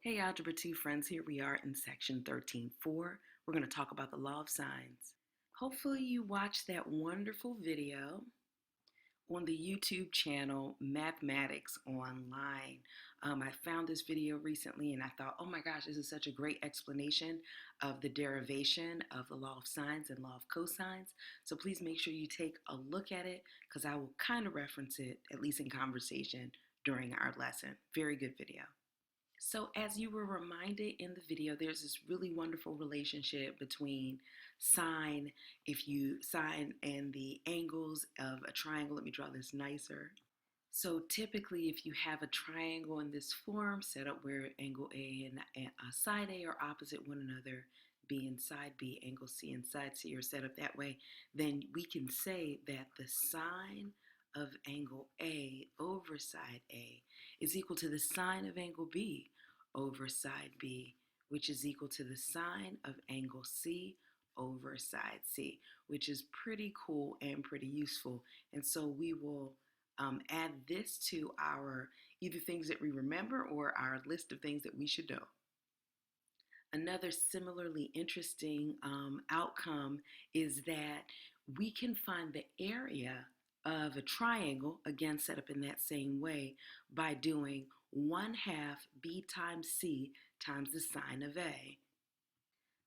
Hey, Algebra 2 friends, here we are in section 13.4. We're going to talk about the law of sines. Hopefully you watched that wonderful video on the YouTube channel Mathematics Online. I found this video recently and I thought, oh my gosh, this is such a great explanation of the derivation of the law of sines and law of cosines. So please make sure you take a look at it because I will kind of reference it, at least in conversation, during our lesson. Very good video. So as you were reminded in the video, there's this really wonderful relationship between sine, if you sine and the angles of a triangle. Let me draw this nicer. So typically if you have a triangle in this form set up where angle A and side A are opposite one another, B and side B, angle C and side C are set up that way, then we can say that the sine of angle A over side A is equal to the sine of angle B over side B, which is equal to the sine of angle C over side C, which is pretty cool and pretty useful. And so we will add this to our either things that we remember or our list of things that we should know. Another similarly interesting outcome is that we can find the area of a triangle, again set up in that same way, by doing 1/2 B times C times the sine of A.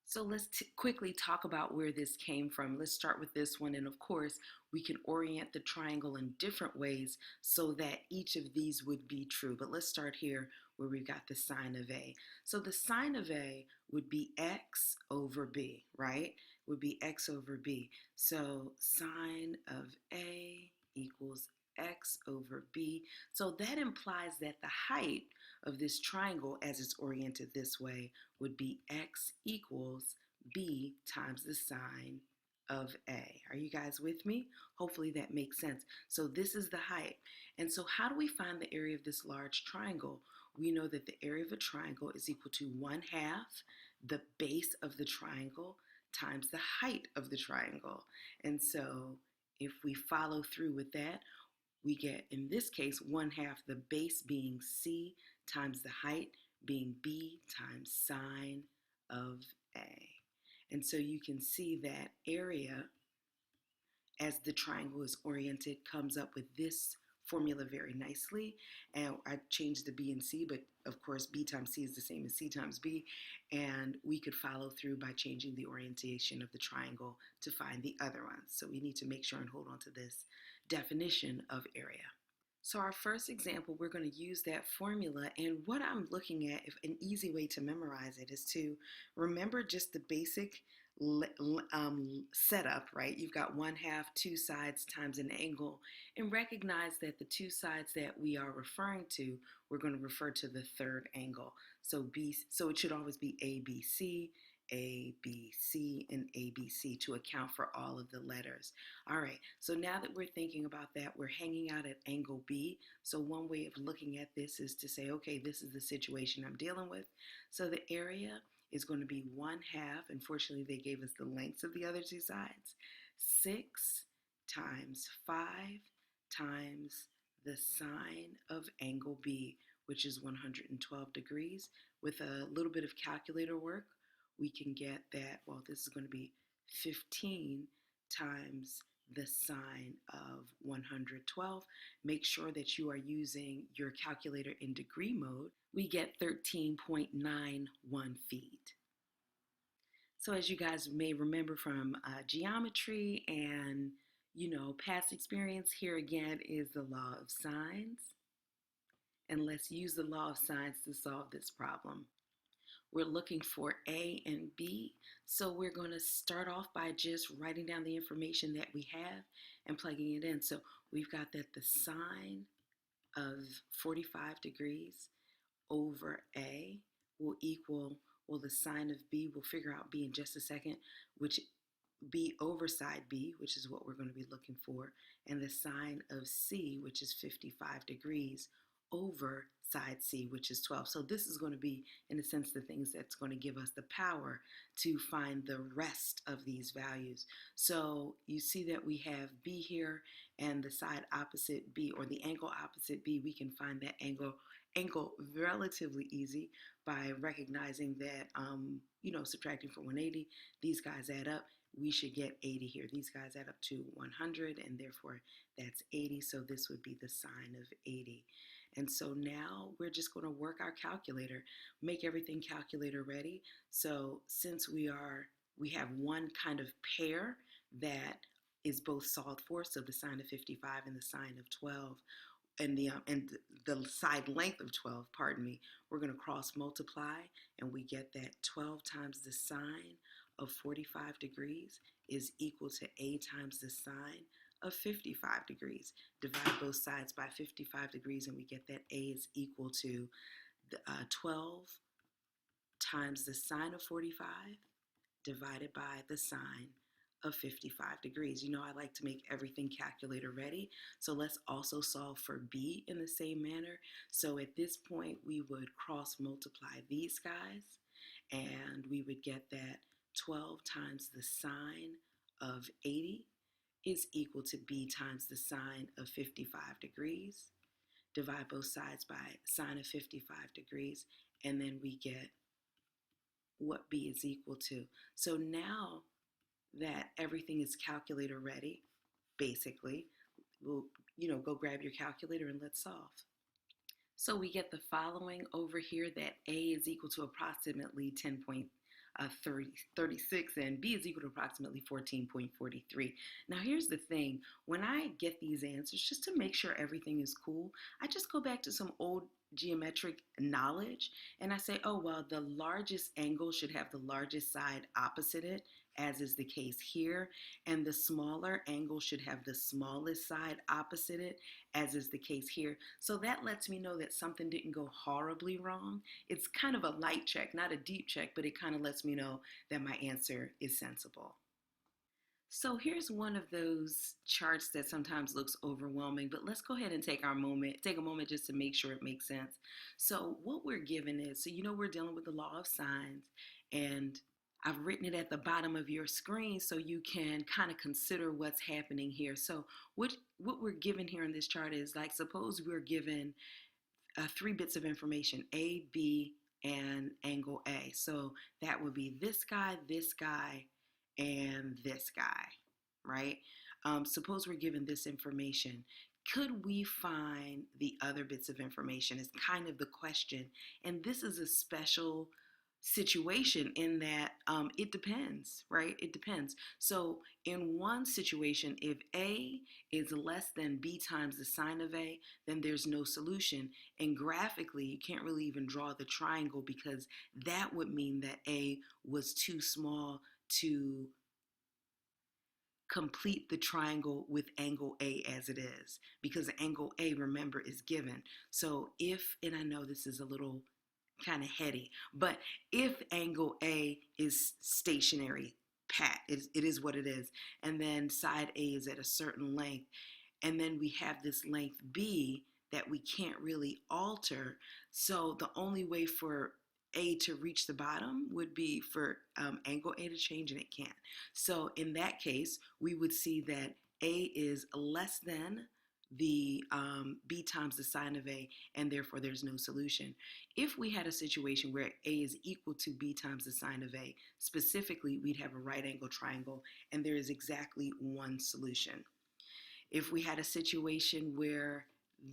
So let's quickly talk about where this came from. Let's start with this one, and of course we can orient the triangle in different ways so that each of these would be true. But let's start here where we've got the sine of A. So the sine of A would be x over b, right? Would be x over b. So sine of A equals x over b. So that implies that the height of this triangle, as it's oriented this way, would be x equals b times the sine of A. Are you guys with me? Hopefully that makes sense. So this is the height. And so how do we find the area of this large triangle? We know that the area of a triangle is equal to 1/2 the base of the triangle times the height of the triangle. And so if we follow through with that, we get, in this case, 1/2 the base being C times the height being B times sine of A. And so you can see that area, as the triangle is oriented, comes up with this formula very nicely. And I changed the B and C, but of course B times C is the same as C times B. And we could follow through by changing the orientation of the triangle to find the other ones. So we need to make sure and hold on to this definition of area. So our first example, we're going to use that formula, and what I'm looking at, if an easy way to memorize it is to remember just the basic setup, right? You've got 1/2 two sides times an angle, and recognize that the two sides that we are referring to, we're going to refer to the third angle. So it should always be ABC, ABC, and ABC to account for all of the letters. All right, so now that we're thinking about that, we're hanging out at angle B. So one way of looking at this is to say, okay, this is the situation I'm dealing with. So the area is going to be 1/2. Unfortunately, they gave us the lengths of the other two sides. 6 times 5 times the sine of angle B, which is 112 degrees. With a little bit of calculator work, we can get that, well, this is going to be 15 times the sine of 112. Make sure that you are using your calculator in degree mode. We get 13.91 feet. So as you guys may remember from geometry and, past experience, here again is the law of sines. And let's use the law of sines to solve this problem. We're looking for A and B, so we're going to start off by just writing down the information that we have and plugging it in. So we've got that the sine of 45 degrees over A will equal, well, the sine of B, we'll figure out B in just a second, which B over side B, which is what we're going to be looking for, and the sine of C, which is 55 degrees, over side C, which is 12. So this is going to be, in a sense, the things that's going to give us the power to find the rest of these values. So you see that we have B here, and the side opposite B, or the angle opposite B, we can find that angle angle relatively easy by recognizing that, subtracting from 180, these guys add up. We should get 80 here. These guys add up to 100, and therefore that's 80. So this would be the sine of 80. And so now we're just going to work our calculator, make everything calculator ready. So since we have one kind of pair that is both solved for, so the sine of 55 and the sine of 12, and the side length of 12, pardon me, we're going to cross multiply, and we get that 12 times the sine of 45 degrees is equal to a times the sine of 55 degrees. Divide both sides by 55 degrees, and we get that a is equal to 12 times the sine of 45 divided by the sine of 55 degrees. You know, I like to make everything calculator ready. So let's also solve for b in the same manner. So at this point, we would cross multiply these guys, and we would get that 12 times the sine of 80 is equal to b times the sine of 55 degrees. Divide both sides by sine of 55 degrees, and then we get what b is equal to. So now that everything is calculator ready, basically, we'll, go grab your calculator and let's solve. So we get the following over here, that a is equal to approximately 10.36 and b is equal to approximately 14.43. Now here's the thing, when I get these answers, just to make sure everything is cool, I just go back to some old geometric knowledge, and I say, oh, well, the largest angle should have the largest side opposite it, as is the case here, and the smaller angle should have the smallest side opposite it, as is the case here. So that lets me know that something didn't go horribly wrong. It's kind of a light check, not a deep check, but it kind of lets me know that my answer is sensible. So here's one of those charts that sometimes looks overwhelming, but let's go ahead and take a moment just to make sure it makes sense. So what we're given is, we're dealing with the law of sines, and I've written it at the bottom of your screen so you can kind of consider what's happening here. So what we're given here in this chart is, like, suppose we're given 3 bits of information, A, B, and angle A. So that would be this guy, and this guy, right? Suppose we're given this information. Could we find the other bits of information is kind of the question. And this is a special situation in that it depends, right? It depends. So in one situation, if A is less than B times the sine of A, then there's no solution. And graphically, you can't really even draw the triangle, because that would mean that A was too small to complete the triangle with angle A as it is, because angle A, remember, is given. So if, and I know this is a little kind of heady, but if angle A is stationary, pat, it is what it is, and then side A is at a certain length, and then we have this length B that we can't really alter, so the only way for A to reach the bottom would be for angle A to change, and it can't. So in that case, we would see that A is less than the B times the sine of A, and therefore there's no solution. If we had a situation where A is equal to B times the sine of A, specifically, we'd have a right angle triangle, and there is exactly one solution. If we had a situation where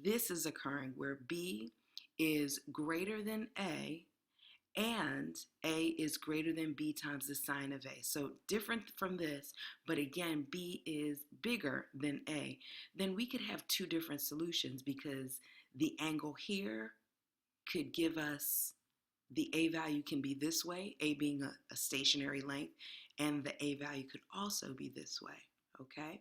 this is occurring, where B is greater than A, and A is greater than B times the sine of A. So different from this, but again, B is bigger than A. Then we could have 2 different solutions, because the angle here could give us, the A value can be this way, A being a stationary length, and the A value could also be this way, okay?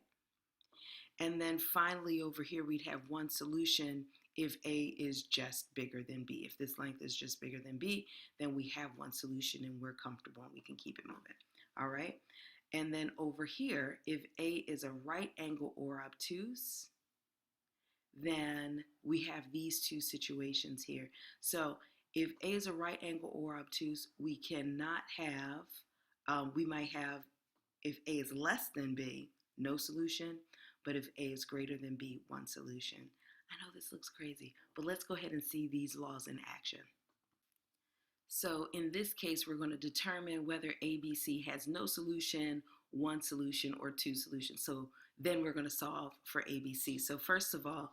And then finally over here, we'd have one solution if A is just bigger than B. If this length is just bigger than B, then we have one solution and we're comfortable and we can keep it moving. All right. And then over here, if A is a right angle or obtuse, then we have these 2 situations here. So if A is a right angle or obtuse, we cannot have, we might have, if A is less than B, no solution. But if A is greater than B, one solution. I know this looks crazy, but let's go ahead and see these laws in action. So in this case, we're going to determine whether ABC has no solution, one solution, or two solutions. So then we're going to solve for ABC. So first of all,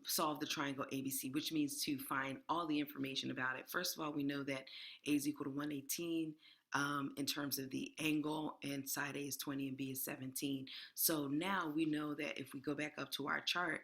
solve the triangle ABC, which means to find all the information about it. First of all, we know that A is equal to 118 in terms of the angle, and side A is 20 and B is 17. So now we know that if we go back up to our chart,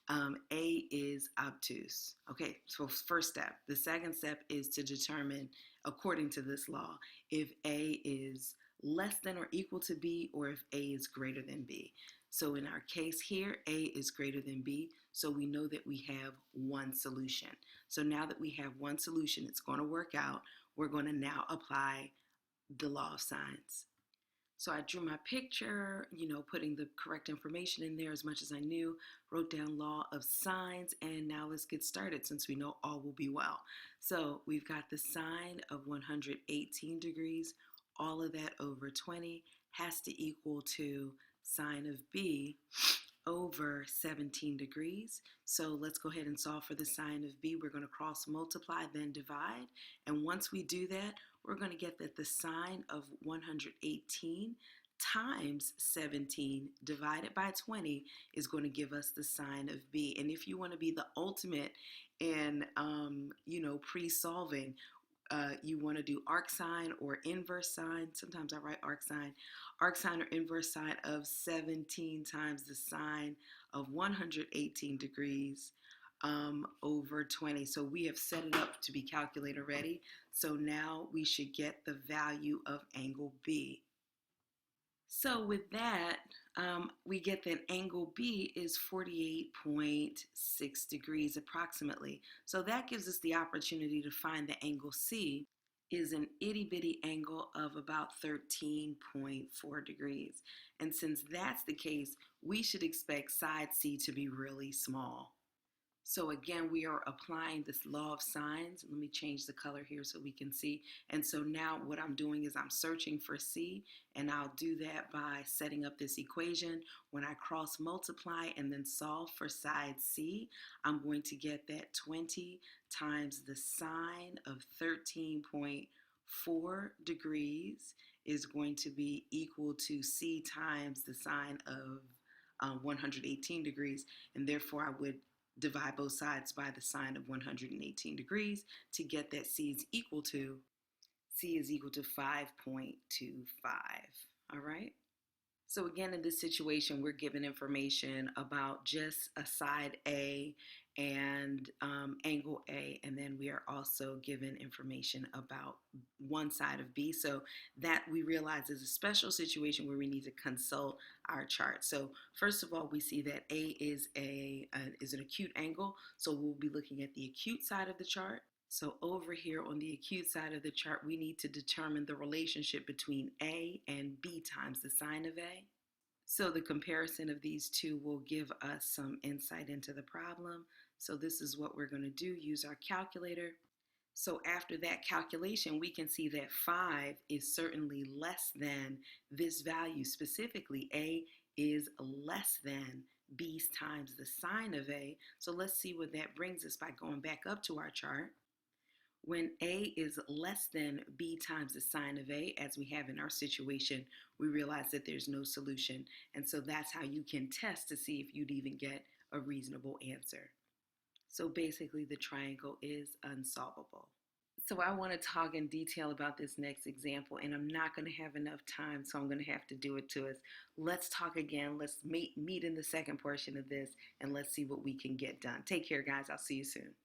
A is obtuse. Okay, so first step. The second step is to determine, according to this law, if A is less than or equal to B, or if A is greater than B. So in our case here, A is greater than B, so we know that we have one solution. So now that we have one solution, it's going to work out. We're going to now apply the law of signs. So I drew my picture, putting the correct information in there as much as I knew, wrote down law of signs, and now let's get started since we know all will be well. So we've got the sine of 118 degrees. All of that over 20 has to equal to sine of B over 17 degrees. So let's go ahead and solve for the sine of B. We're going to cross multiply, then divide. And once we do that, we're going to get that the sine of 118 times 17 divided by 20 is going to give us the sine of B. And if you want to be the ultimate in, pre-solving, you want to do arc sine or inverse sine. Sometimes I write arc sine or inverse sine of 17 times the sine of 118 degrees over 20. So we have set it up to be calculator ready. So now we should get the value of angle B. So with that, we get that angle B is 48.6 degrees approximately. So that gives us the opportunity to find the angle C is an itty bitty angle of about 13.4 degrees. And since that's the case, we should expect side C to be really small. So again, we are applying this law of signs. Let me change the color here so we can see. And so now what I'm doing is I'm searching for C, and I'll do that by setting up this equation. When I cross multiply and then solve for side C, I'm going to get that 20 times the sine of 13.4 degrees is going to be equal to C times the sine of 118 degrees, and therefore I would divide both sides by the sine of 118 degrees to get that C is equal to 5.25. All right. So again, in this situation, we're given information about just a side A and angle A, and then we are also given information about one side of B. So that we realize is a special situation where we need to consult our chart. So first of all, we see that A is an acute angle, so we'll be looking at the acute side of the chart. So over here on the acute side of the chart, we need to determine the relationship between A and B times the sine of A. So the comparison of these two will give us some insight into the problem. So this is what we're going to do, use our calculator. So after that calculation, we can see that 5 is certainly less than this value. Specifically, A is less than B times the sine of A. So let's see what that brings us by going back up to our chart. When A is less than B times the sine of A, as we have in our situation, we realize that there's no solution. And so that's how you can test to see if you'd even get a reasonable answer. So basically, the triangle is unsolvable. So I want to talk in detail about this next example, and I'm not going to have enough time, so I'm going to have to do it to us. Let's talk again. Let's meet in the second portion of this, and let's see what we can get done. Take care, guys. I'll see you soon.